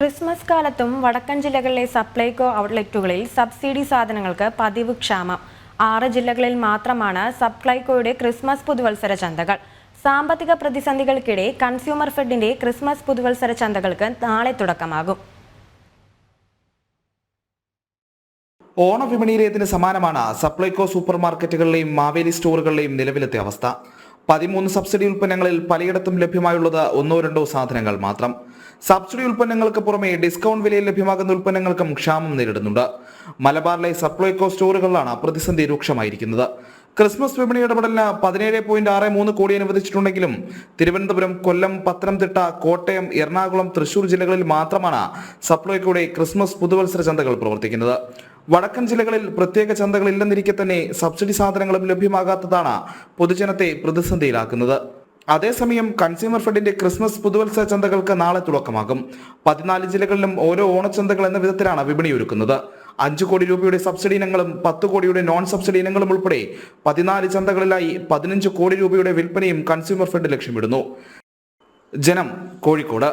Christmas കാലത്തും വടക്കൻ ജില്ലകളിലെ സപ്ലൈകോ ഔട്ട്ലെറ്റുകളിൽ സബ്സിഡി സാധനങ്ങൾക്ക് പതിവ് ക്ഷാമം. 6 ജില്ലകളിൽ മാത്രമാണ് സപ്ലൈകോയുടെ ക്രിസ്മസ് പുതുവത്സര ചന്തകൾ. സാമ്പത്തിക പ്രതിസന്ധികൾക്കിടെ കൺസ്യൂമർ ഫെഡിന്റെ ക്രിസ്മസ് പുതുവത്സര ചന്തകൾക്ക് നാളെ തുടക്കമാകും. ഓണവിപണിയിലേതിന് സമാനമാണ് സപ്ലൈകോ സൂപ്പർ മാർക്കറ്റുകളിലെയും മാവേലി സ്റ്റോറുകളിലെയും നിലവിലത്തെ അവസ്ഥ. 13 സബ്സിഡി ഉൽപ്പന്നങ്ങളിൽ പലയിടത്തും ലഭ്യമായുള്ളത് 1-2 സാധനങ്ങൾ മാത്രം. സബ്സിഡി ഉൽപ്പന്നങ്ങൾക്ക് പുറമെ ഡിസ്കൗണ്ട് വിലയിൽ ലഭ്യമാകുന്ന ഉൽപ്പന്നങ്ങൾക്കും ക്ഷാമം നേരിടുന്നുണ്ട്. മലബാറിലെ സപ്ലൈകോ സ്റ്റോറുകളിലാണ് പ്രതിസന്ധി രൂക്ഷമായിരിക്കുന്നത്. ക്രിസ്മസ് വിപണി ഇടപെടലിന് 17.63 കോടി അനുവദിച്ചിട്ടുണ്ടെങ്കിലും തിരുവനന്തപുരം, കൊല്ലം, പത്തനംതിട്ട, കോട്ടയം, എറണാകുളം, തൃശൂർ ജില്ലകളിൽ മാത്രമാണ് സപ്ലൈകോയുടെ ക്രിസ്മസ് പുതുവത്സര ചന്തകൾ പ്രവർത്തിക്കുന്നത്. വടക്കൻ ജില്ലകളിൽ പ്രത്യേക ചന്തകൾ ഇല്ലെന്നിരിക്കെ തന്നെ സബ്സിഡി സാധനങ്ങളും ലഭ്യമാകാത്തതാണ് പൊതുജനത്തെ പ്രതിസന്ധിയിലാക്കുന്നത്. അതേസമയം കൺസ്യൂമർ ഫെഡിന്റെ ക്രിസ്മസ് പുതുവത്സര ചന്തകൾക്ക് നാളെ തുടക്കമാകും. 14 ജില്ലകളിലും ഓരോ ഓണച്ചന്തകൾ എന്ന വിധത്തിലാണ് വിപണി ഒരുക്കുന്നത്. 5 കോടി രൂപയുടെ സബ്സിഡി ഇനങ്ങളും 10 കോടിയുടെ നോൺ സബ്സിഡി ഇനങ്ങളും ഉൾപ്പെടെ 14 ചന്തകളിലായി 15 കോടി രൂപയുടെ വിൽപ്പനയും കൺസ്യൂമർ ഫെഡ് ലക്ഷ്യമിടുന്നു. ജനം, കോഴിക്കോട്.